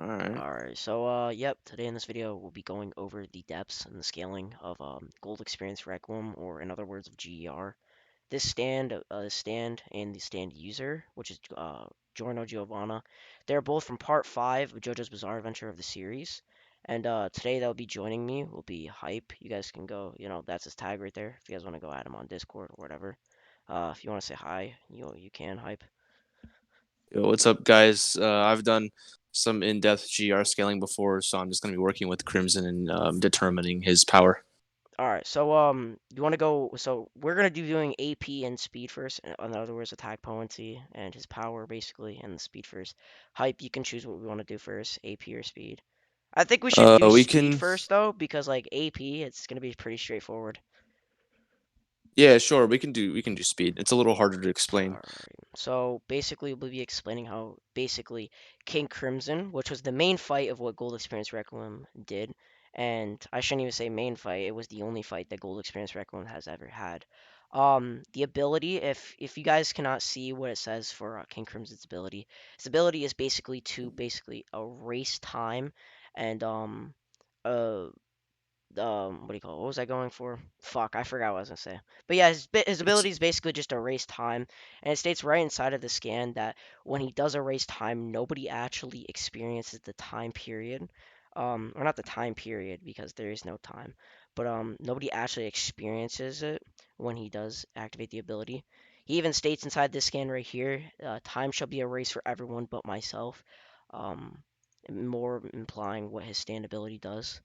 Alright. Alright, so yep, today in this video we'll be going over the depths and the scaling of Gold Experience Requiem, or in other words of GER. This stand and the stand user, which is Giorno Giovanna, they're both from part 5 of JoJo's Bizarre Adventure of the series. And today that'll be joining me will be Hype. You guys can go, that's his tag right there. If you guys want to go add him on Discord or whatever. If you want to say hi, you can, Hype. Yo, what's up, guys? I've done some in-depth GR scaling before, so I'm just going to be working with Crimson and determining his power. All right, so you want to go? So we're gonna do doing AP and speed first. In other words, attack potency and his power basically, and the speed first. Hype, you can choose what we want to do first, AP or speed. I think we should do We speed can, first though, because like AP, it's gonna be pretty straightforward. yeah, sure, we can do speed. It's a little harder to explain. Alright, so basically we'll be explaining how basically King Crimson, which was the main fight of what Gold Experience Requiem did, and I shouldn't even say main fight, it was the only fight that Gold Experience Requiem has ever had. The ability, if you guys cannot see what it says for King Crimson's ability, his ability is basically to basically erase time and uh what do you call it? What was I going for? Fuck, I forgot what I was gonna say. But yeah, his It's ability is basically just erase time, and it states right inside of the scan that when he does erase time, nobody actually experiences the time period, or not the time period because there is no time, but nobody actually experiences it when he does activate the ability. He even states inside this scan right here, time shall be erased for everyone but myself, um, more implying what his stand ability does,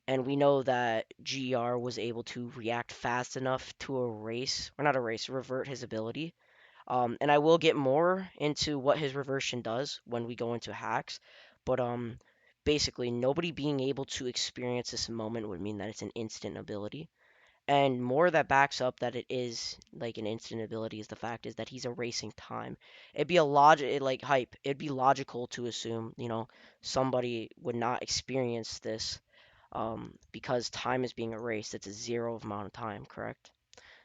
and we know that GR was able to react fast enough to erase, or not erase, revert his ability. And I will get more into what his reversion does when we go into hacks, but basically, nobody being able to experience this moment would mean that it's an instant ability. And more that backs up that it is like an instant ability is the fact is that he's erasing time. It'd be a logic, like hype. It'd be logical to assume, somebody would not experience this because time is being erased. It's a zero amount of time, correct?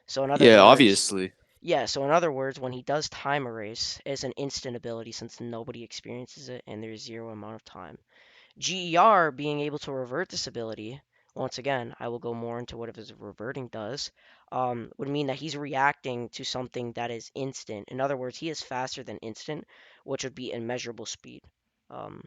So in other yeah, words, obviously. yeah, so in other words, when he does time erase, it's an instant ability since nobody experiences it and there's zero amount of time. GER being able to revert this ability, once again, I will go more into what his reverting does, would mean that he's reacting to something that is instant. In other words, he is faster than instant, which would be immeasurable speed. Um,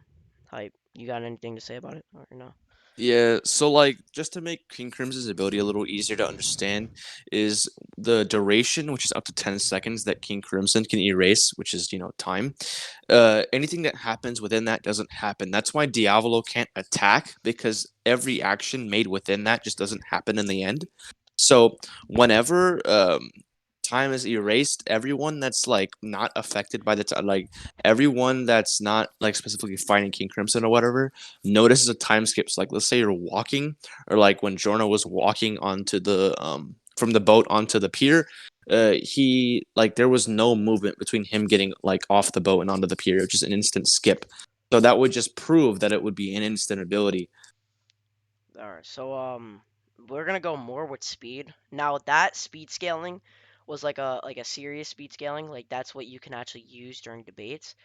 Hype, you got anything to say about it or no? Yeah, so like just to make King Crimson's ability a little easier to understand is the duration, which is up to 10 seconds that King Crimson can erase, which is, time. Anything that happens within that doesn't happen. That's why Diavolo can't attack because every action made within that just doesn't happen in the end. So whenever time is erased, everyone that's like not affected by the time, like everyone that's not like specifically fighting King Crimson or whatever, notices a time skip. So like let's say you're walking, or like when Jorno was walking onto the from the boat onto the pier, he like there was no movement between him getting like off the boat and onto the pier, which is an instant skip. So that would just prove that it would be an instant ability. All right, so we're gonna go more with speed. Now that speed scaling was like a serious speed scaling, like that's what you can actually use during debates.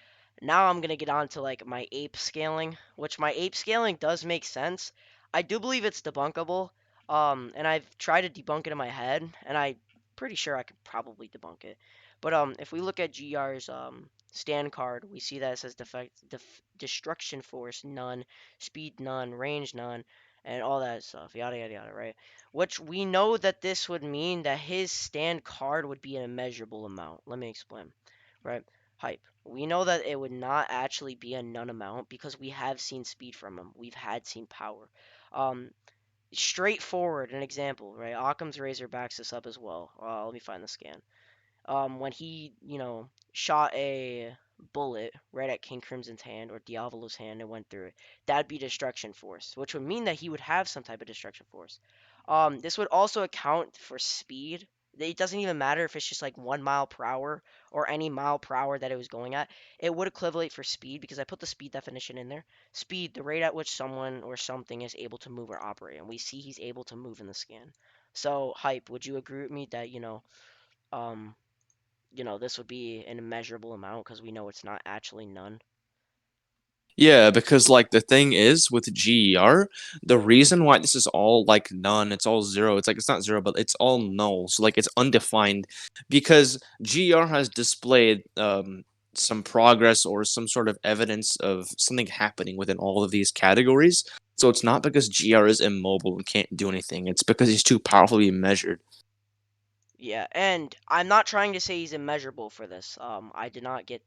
Now I'm gonna get on to like my ape scaling, which my ape scaling does make sense. I do believe it's debunkable, and I've tried to debunk it in my head, and I'm pretty sure I could probably debunk it. But if we look at GR's stand card, we see that it says destruction force none, speed none, range none, and all that stuff, yada yada yada, right? Which we know that this would mean that his stand card would be an immeasurable amount. Let me explain, right? Hype. We know that it would not actually be a none amount because we have seen speed from him. We've had seen power. Um, Straightforward, an example, right? Occam's razor backs this up as well. Let me find the scan, when he, shot a bullet right at King Crimson's hand or Diavolo's hand and went through it, that'd be destruction force, which would mean that he would have some type of destruction force. This would also account for speed. It doesn't even matter if it's just like 1 mile per hour or any mile per hour that it was going at. It would equivalent for speed because I put the speed definition in there. Speed, the rate at which someone or something is able to move or operate, and we see he's able to move in the scan. So, hype, would you agree with me that um, this would be an immeasurable amount because we know it's not actually none. Yeah, because like the thing is with GER, the reason why this is all like none, it's all zero. It's like it's not zero, but it's all null. So like it's undefined because GER has displayed some progress or some sort of evidence of something happening within all of these categories. So it's not because GR is immobile and can't do anything. It's because he's too powerfully measured. Yeah, and I'm not trying to say he's immeasurable for this. I did not get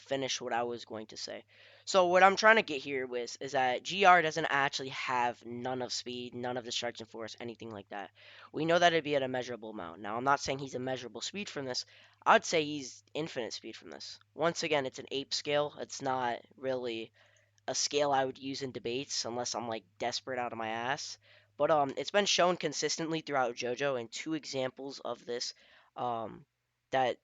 finish what I was going to say. So what I'm trying to get here with is that GR doesn't actually have none of speed, none of destruction force, anything like that. We know that it'd be at a measurable amount. Now I'm not saying he's immeasurable speed from this. I'd say he's infinite speed from this. Once again, it's an ape scale. It's not really a scale I would use in debates unless I'm like desperate out of my ass. But it's been shown consistently throughout JoJo, and two examples of this, um, that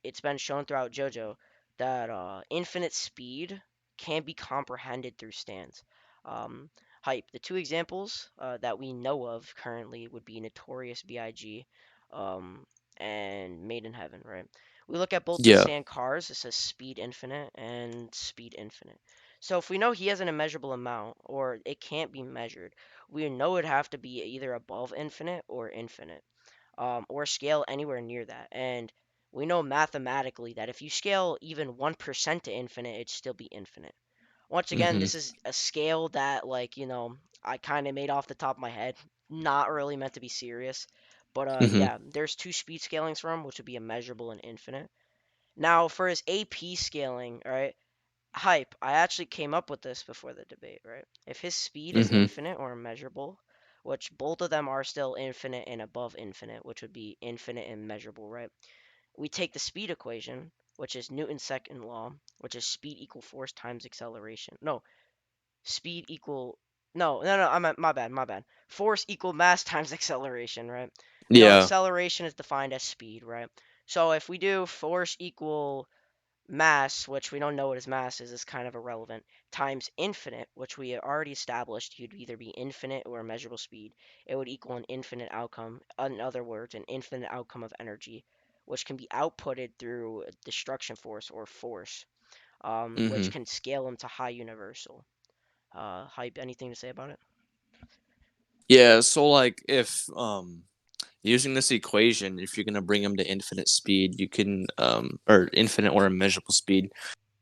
it's been shown throughout JoJo that infinite speed can be comprehended through stands. Um, Hype. The two examples that we know of currently would be Notorious B.I.G. Um, and Made in Heaven, right? We look at both the Yeah. stand cars. It says speed infinite and speed infinite. So if we know he has an immeasurable amount, or it can't be measured, we know it'd have to be either above infinite, or scale anywhere near that. And we know mathematically that if you scale even 1% to infinite, it'd still be infinite. Once again, Mm-hmm. this is a scale that, like, I kind of made off the top of my head. Not really meant to be serious. But Mm-hmm. yeah, there's two speed scalings for him, which would be immeasurable and infinite. Now, for his AP scaling, all right, Hype, I actually came up with this before the debate, right? If his speed is Mm-hmm. infinite or immeasurable, which both of them are still infinite and above infinite, which would be infinite and measurable, right? We take the speed equation, which is Newton's second law, which is speed equal force times acceleration. No, speed equal. No, my bad. Force equal mass times acceleration, right? We know Yeah. acceleration is defined as speed, right? So if we do force equal mass, which we don't know what his mass is kind of irrelevant, times infinite, which we already established you'd either be infinite or measurable speed, it would equal an infinite outcome. In other words, an infinite outcome of energy, which can be outputted through destruction force or force, Mm-hmm. which can scale into high universal. Hype, anything to say about it? Yeah, so like if using this equation, if you're gonna bring him to infinite speed, you can or infinite or immeasurable speed,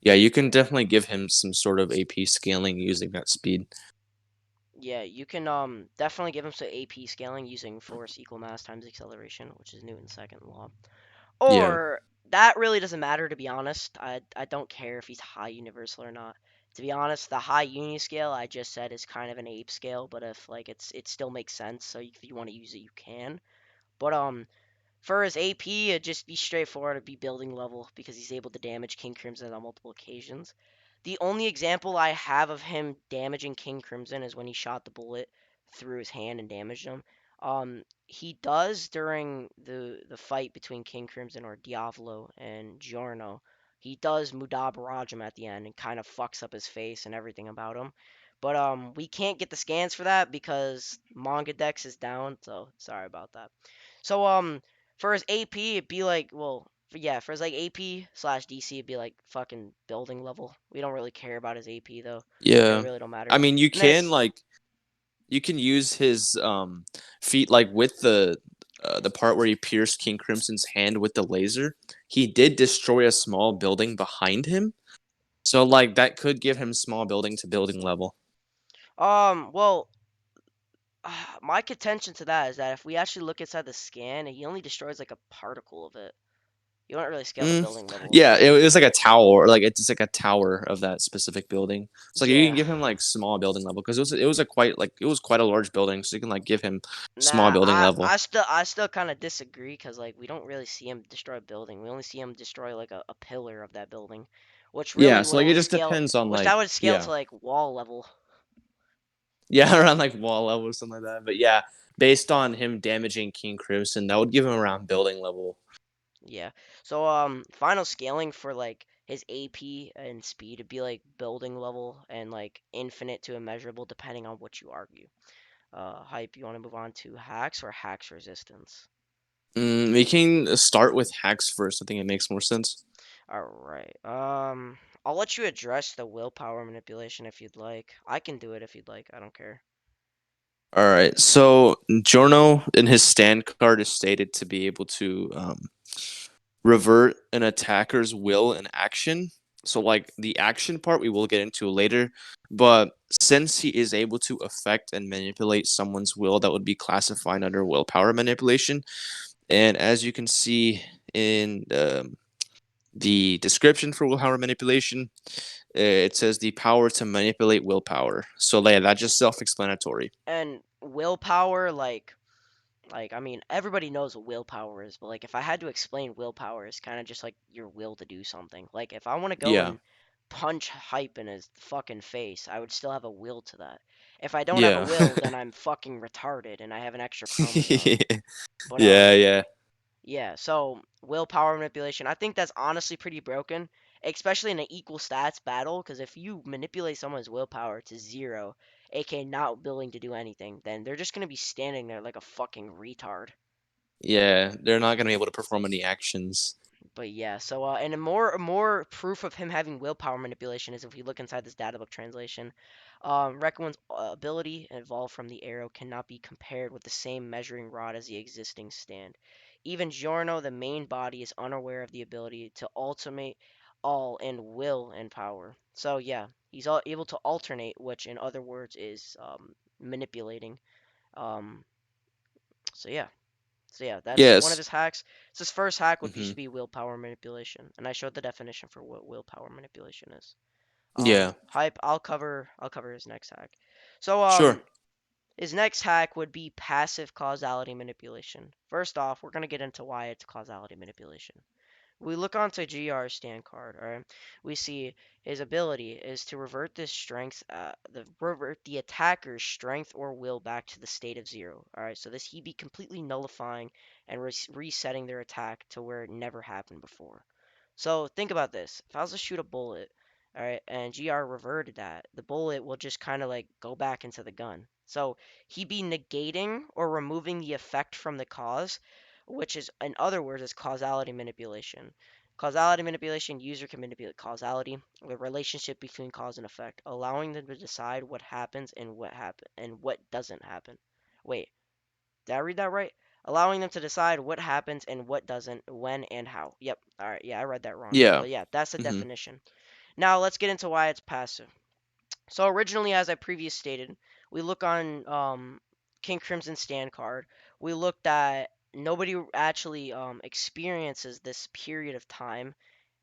yeah, you can definitely give him some sort of AP scaling using that speed. Yeah, you can definitely give him some AP scaling using force equal mass times acceleration, which is Newton's second law. Yeah. Or that really doesn't matter, to be honest. I don't care if he's high universal or not. To be honest, the high uni scale I just said is kind of an ape scale, but if like it still makes sense, so if you want to use it, you can. But for his AP, it'd just be straightforward. It'd be building level because he's able to damage King Crimson on multiple occasions. The only example I have of him damaging King Crimson is when he shot the bullet through his hand and damaged him. He does during the fight between King Crimson or Diavolo and Giorno. He does Mudabaraj him at the end and kind of fucks up his face and everything about him. But we can't get the scans for that because Manga Dex is down, so sorry about that. So for his AP, it'd be like, well, yeah, for his like AP slash DC, it'd be like fucking building level. We don't really care about his AP though. It Yeah. really don't matter. I mean, you And then can his like you can use his feet like with the part where he pierced King Crimson's hand with the laser. He did destroy a small building behind him. So like that could give him small building to building level. well, my contention to that is that if we actually look inside the scan, he only destroys like a particle of it. You don't really scale the Mm, building level of yeah, that. it was like a tower, like it's like a tower of that specific building. So like, you can Yeah. give him like small building level because it was a quite like it was quite a large building, so you can like give him small Nah, building I level. I still I still kind of disagree because like we don't really see him destroy a building. We only see him destroy like a pillar of that building, which Yeah, really so would like it only just scale, depends on which like that would scale yeah to like wall level. yeah around like wall level or something like that. But yeah, based on him damaging King Crimson, that would give him around building level. Yeah. So final scaling for like his AP and speed would be like building level and like infinite to immeasurable depending on what you argue. Hype, you want to move on to hacks or hacks resistance? We can start with hacks first. I think it makes more sense. All right. I'll let you address the willpower manipulation if you'd like. I can do it if you'd like. I don't care. All right. So Giorno in his stand card is stated to be able to revert an attacker's will and action. So like the action part we will get into later, but since he is able to affect and manipulate someone's will, that would be classified under willpower manipulation. And as you can see in the description for willpower manipulation, it says the power to manipulate willpower. So yeah, that's just self-explanatory. And willpower, like I mean, everybody knows what willpower is, but like if I had to explain willpower, it's kind of just like your will to do something. Like if I want to go Yeah. and punch hype in his fucking face, I would still have a will to that. If I don't have a Yeah. will, then I'm fucking retarded and I have an extra chromosome. But Yeah, yeah. yeah, so willpower manipulation, I think that's honestly pretty broken, especially in an equal stats battle, because if you manipulate someone's willpower to zero, aka not willing to do anything, then they're just gonna be standing there like a fucking retard. Yeah, they're not gonna be able to perform any actions. But yeah, so and a more proof of him having willpower manipulation is if we look inside this data book translation. Rekoin's ability evolved from the arrow cannot be compared with the same measuring rod as the existing stand. Even Giorno, the main body, is unaware of the ability to ultimate all in will and power. So yeah, he's able to alternate, which in other words is manipulating. Um, so yeah. So yeah, that's one of Yes. his hacks. So his first hack would Hmm. just be willpower manipulation, and I showed the definition for what willpower manipulation is. Yeah. Hype. I'll cover his next hack. So Sure. his next hack would be passive causality manipulation. First off, we're gonna get into why it's causality manipulation. We look onto GR stand card, alright, we see his ability is to revert the strength, revert the attacker's strength or will back to the state of zero. Alright, so this he be completely nullifying and resetting their attack to where it never happened before. So think about this: if I was to shoot a bullet, alright, and GR reverted that, the bullet will just kind of like go back into the gun. So he be negating or removing the effect from the cause, which is, in other words, is causality manipulation. Causality manipulation, user can manipulate causality, the relationship between cause and effect, allowing them to decide what happens and what doesn't happen. Wait, did I read that right? Allowing them to decide what happens and what doesn't, when and how. Yep. All right. Yeah, I read that wrong. Yeah. But yeah, that's the Hmm. definition. Now let's get into why it's passive. So originally, as I previously stated, we look on King Crimson stand card. We looked at nobody actually experiences this period of time,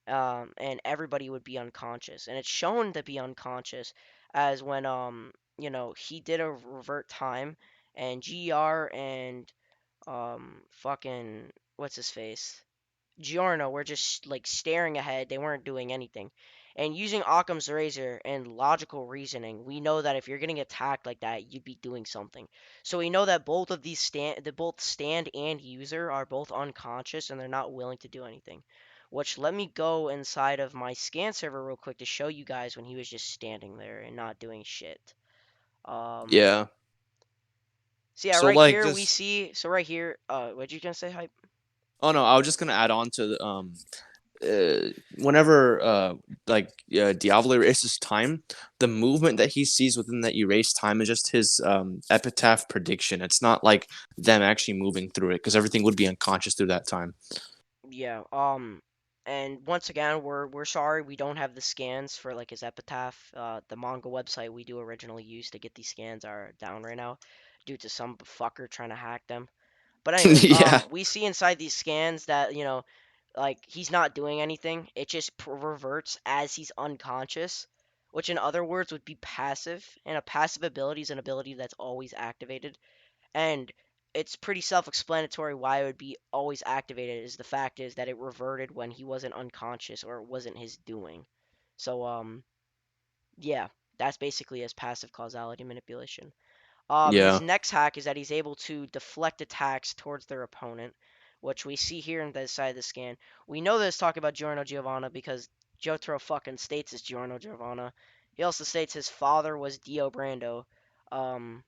and everybody would be unconscious, and it's shown to be unconscious as when he did a revert time, and GR and fucking what's his face Giorno were just like staring ahead. They weren't doing anything. And using Occam's razor and logical reasoning, we know that if you're getting attacked like that, you'd be doing something. So we know that both of these both stand and user are both unconscious and they're not willing to do anything. Which let me go inside of my scan server real quick to show you guys when he was just standing there and not doing shit. Um, Yeah. so yeah, So right like here we just see. So right here, what you gonna say, hype? oh no, I was just gonna add on to the whenever like Diavolo erases time, the movement that he sees within that erased time is just his epitaph prediction. It's not like them actually moving through it because everything would be unconscious through that time. Yeah. And once again, we're sorry we don't have the scans for like his epitaph. The manga website we do originally use to get these scans are down right now, due to some fucker trying to hack them. But anyways, Yeah. we see inside these scans that like he's not doing anything. It just reverts as he's unconscious, which in other words would be passive. And a passive ability is an ability that's always activated, and it's pretty self-explanatory why it would be always activated. Is the fact is that it reverted when he wasn't unconscious or it wasn't his doing. So yeah, that's basically his passive causality manipulation. His Yeah. next hack is that he's able to deflect attacks towards their opponent, which we see here on the side of the scan. We know this talking about Giorno Giovanna because Jotaro fucking states it's Giorno Giovanna. He also states his father was Dio Brando. Um,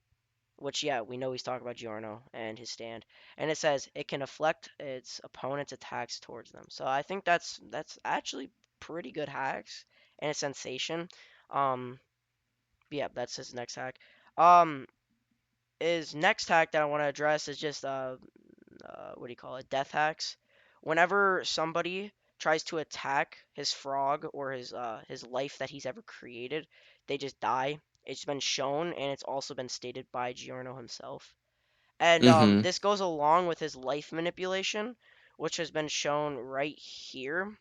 which, yeah, we know he's talking about Giorno and his stand. And it says it can deflect its opponent's attacks towards them. So I think that's actually pretty good hacks. and a sensation. Um, yeah, that's his next hack. Um, his next hack that I want to address is just what do you call it? Death hacks. Whenever somebody tries to attack his frog or his life that he's ever created, they just die. It's been shown, and it's also been stated by Giorno himself. And Mm-hmm. this goes along with his life manipulation, which has been shown right here.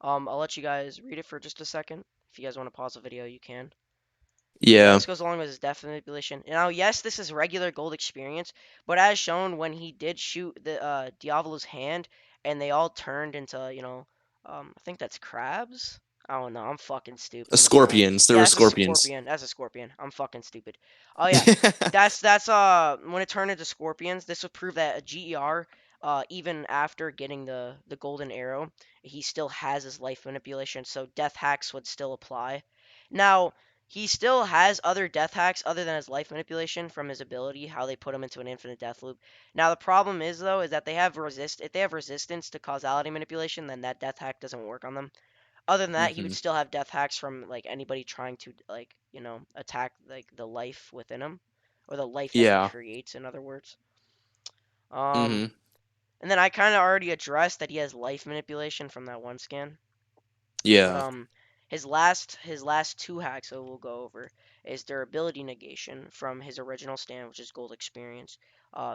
I'll let you guys read it for just a second. If you guys want to pause the video, you can. Yeah, Yeah. this goes along with his death manipulation. Now, yes, this is regular gold experience, but as shown when he did shoot the Diavolo's hand, and they all turned into, I think that's crabs. I don't know. I'm fucking stupid. I'm a child. Scorpions. There Yeah, were that's a scorpions. scorpion. That's a scorpion. I'm fucking stupid. Oh yeah, that's when it turned into scorpions. This would prove that a GER, even after getting the golden arrow, he still has his life manipulation. So death hacks would still apply. Now he still has other death hacks other than his life manipulation from his ability, how they put him into an infinite death loop. Now the problem is though is that if they have resistance to causality manipulation, then that death hack doesn't work on them. Other than that, he would Mm-hmm. still have death hacks from like anybody trying to like, attack like the life within him or the life that he Yeah. creates in other words. Um Mm-hmm. and then I kind of already addressed that he has life manipulation from that one scan. But Yeah. his last two hacks I will go over is durability negation from his original stand, which is gold experience.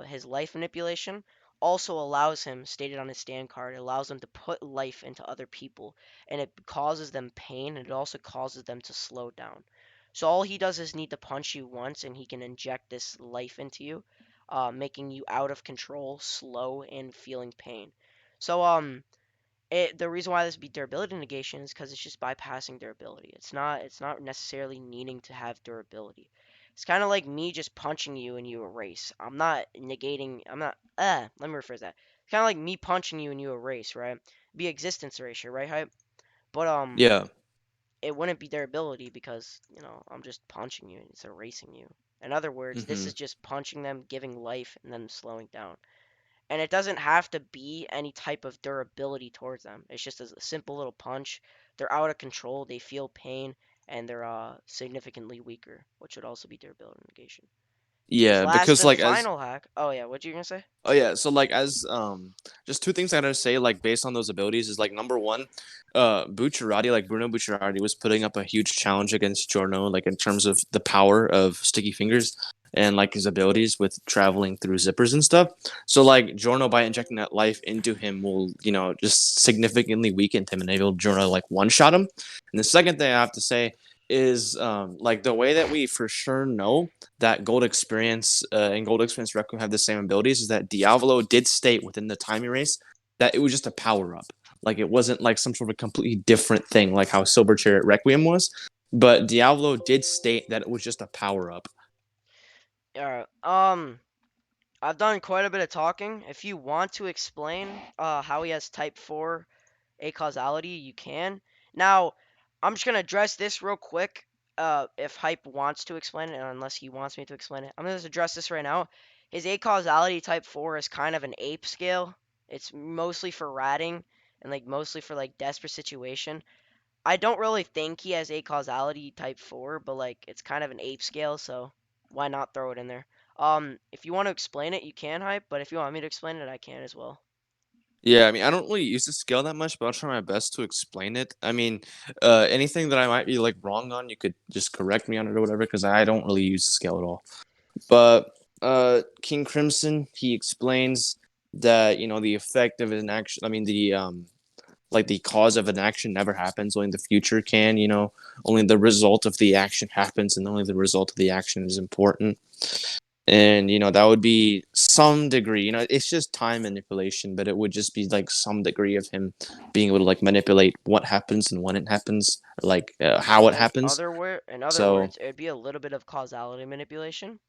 His life manipulation also allows him, stated on his stand card, it allows him to put life into other people, and it causes them pain, and it also causes them to slow down. So all he does is need to punch you once, and he can inject this life into you, making you out of control, slow, and feeling pain. So the reason why this would be durability negation is because it's just bypassing durability. It's not necessarily needing to have durability. It's kind of like me just punching you and you erase. I'm not negating. I'm not. Let me rephrase that. It's kind of like me punching you and you erase, right? Be existence erasure, right? Hype? But Yeah. it wouldn't be durability because I'm just punching you and it's erasing you. In other words, this Mm-hmm. is just punching them, giving life, and then slowing down. And it doesn't have to be any type of durability towards them. It's just a simple little punch. They're out of control, they feel pain, and they're significantly weaker, which would also be durability negation. His Yeah. last Because and like as final hack. Oh yeah, what you gonna say? oh yeah, so like as just two things I gotta say like based on those abilities is like number one, Bucciarati, like Bruno Bucciarati was putting up a huge challenge against Giorno, like in terms of the power of sticky fingers and like his abilities with traveling through zippers and stuff. So like Giorno by injecting that life into him will, just significantly weaken him and enable Giorno to like one shot him. And the second thing I have to say is like the way that we for sure know that Gold Experience and Gold Experience Requiem have the same abilities is that Diavolo did state within the time erase that it was just a power up. Like it wasn't like some sort of a completely different thing, like how Silver Chariot Requiem was. But Diavolo did state that it was just a power up. Alright. I've done quite a bit of talking. If you want to explain how he has type 4 a causality, you can. Now, I'm just gonna address this real quick. If Hype wants to explain it, unless he wants me to explain it, I'm gonna just address this right now. His a causality type 4 is kind of an ape scale. It's mostly for ratting and like mostly for like desperate situation. I don't really think he has a causality type 4, but like it's kind of an ape scale, so why not throw it in there? If you want to explain it, you can, Hype, but if you want me to explain it, I can as well. Yeah, I mean, I don't really use the scale that much, but I'll try my best to explain it. I mean, anything that I might be like wrong on, you could just correct me on it or whatever, because I don't really use the scale at all. But King Crimson, he explains that the effect of an action. I mean, the like the cause of an action never happens. Only the future can. Only the result of the action happens, and only the result of the action is important. And that would be some degree. It's just time manipulation, but it would just be like some degree of him being able to like manipulate what happens and when it happens, like how it happens. In other So words, it'd be a little bit of causality manipulation.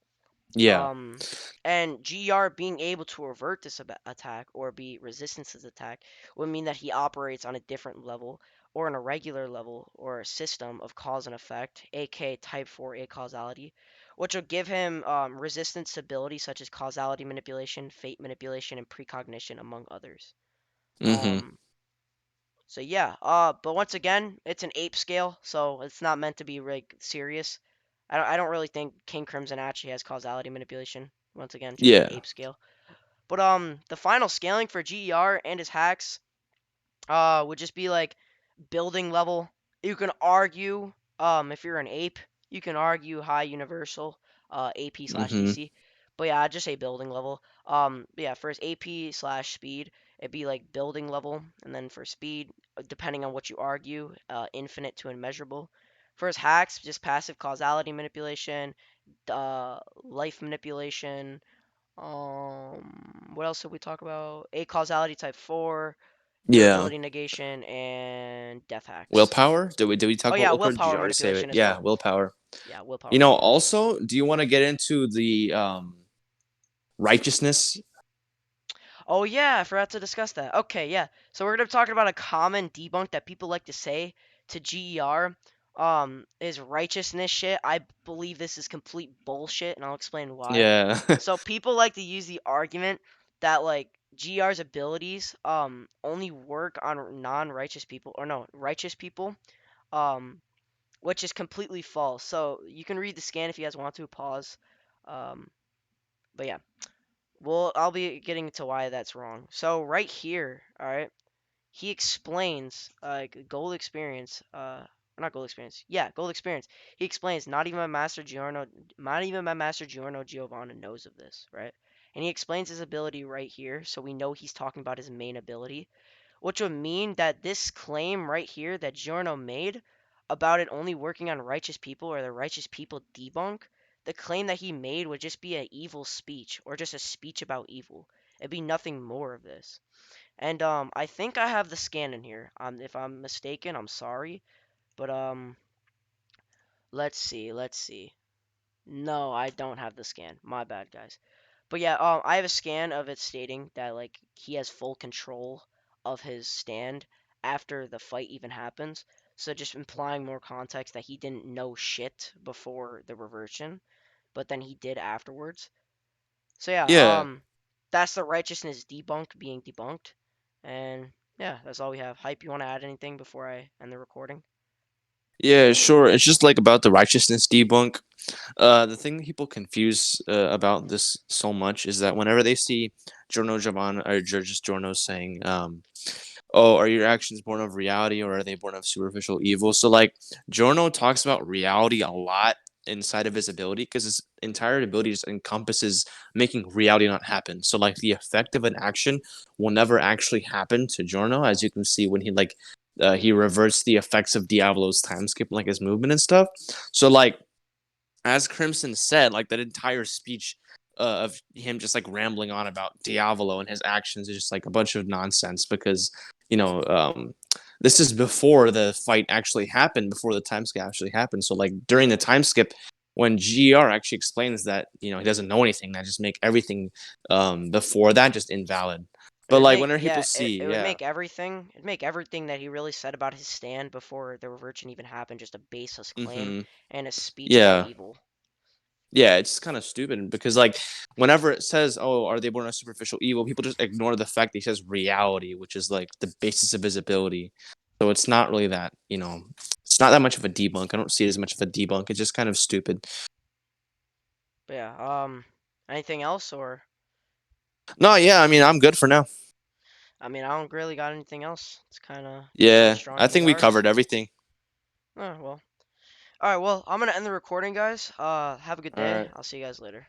yeah. Um, and GR being able to avert this attack or be resistant to this attack would mean that he operates on a different level or an irregular level or a system of cause and effect, aka Type 4A causality, which will give him resistance to abilities such as causality manipulation, fate manipulation, and precognition, among others. Mm-hmm. Um, So yeah, but once again, it's an ape scale, so it's not meant to be like serious. I don't really think King Crimson actually has causality manipulation. Once again, just an Yeah. ape scale. But the final scaling for GER and his hacks would just be like building level. You can argue if you're an ape, you can argue high universal AP slash Mm-hmm. EC. But yeah, I'd just say building level. Yeah, for his AP slash speed, it'd be like building level, and then for speed, depending on what you argue, infinite to immeasurable. For his hacks, just passive causality manipulation, life manipulation. What else did we talk about? A causality type 4, Yeah. durability negation, and death hacks. Willpower? Did we Oh talk about yeah, willpower? Did you willpower already say it? manipulation as Yeah, well. willpower. Yeah, willpower manipulation. Also, do you want to get into the righteousness? Oh yeah, I forgot to discuss that. Okay, yeah. So we're gonna be talking about a common debunk that people like to say to GER. Is righteousness shit. I believe this is complete bullshit, and I'll explain why. Yeah. So people like to use the argument that like GR's abilities only work on non-righteous people or no righteous people. Um, which is completely false. So you can read the scan if you guys want to. Pause. Um, but yeah, well, I'll be getting to why that's wrong. So right here, all right, he explains gold experience. Not gold experience. Yeah, gold experience. He explains not even my master Giorno Giovanna knows of this, right? And he explains his ability right here, so we know he's talking about his main ability, which would mean that this claim right here that Giorno made about it only working on righteous people or the righteous people debunk, the claim that he made would just be an evil speech or just a speech about evil. It'd be nothing more of this. And I think I have the scan in here. If I'm mistaken, I'm sorry. But let's see. No, I don't have the scan. My bad, guys. But yeah, I have a scan of it stating that like he has full control of his stand after the fight even happens. So just implying more context that he didn't know shit before the reversion, but then he did afterwards. So yeah, Yeah. that's the righteousness debunk being debunked. And yeah, that's all we have. Hype, you want to add anything before I end the recording? Yeah, sure. It's just like about the righteousness debunk. The thing that people confuse about this so much is that whenever they see Giorno Giovanna or just Giorno saying, "Oh, are your actions born of reality or are they born of superficial evil?" So like Giorno talks about reality a lot inside of his ability because his entire ability just encompasses making reality not happen. So like the effect of an action will never actually happen to Giorno, as you can see when he reverts the effects of Diablo's time skip, like his movement and stuff. So like as Crimson said, like that entire speech of him just like rambling on about Diavolo and his actions is just like a bunch of nonsense because you know this is before the fight actually happened, before the time skip actually happened. So like during the time skip, when GR actually explains that he doesn't know anything, that just make everything before that just invalid. But It'd like make whenever people yeah, it, see, it would yeah, make everything it'd make everything that he really said about his stand before the reversion even happened just a baseless claim mm-hmm, and a speech about yeah. evil. Yeah, it's kind of stupid because like whenever it says, "Oh, are they born of superficial evil?" people just ignore the fact that he says reality, which is like the basis of his ability. So it's not really that. It's not that much of a debunk. I don't see it as much of a debunk. It's just kind of stupid. But yeah, anything else or No, yeah, I mean, I'm good for now. I mean, I don't really got anything else. It's kind of Yeah, strong I think we GRs. covered everything. Oh, well. All right, well, I'm going to end the recording, guys. Have a good All day. right. I'll see you guys later.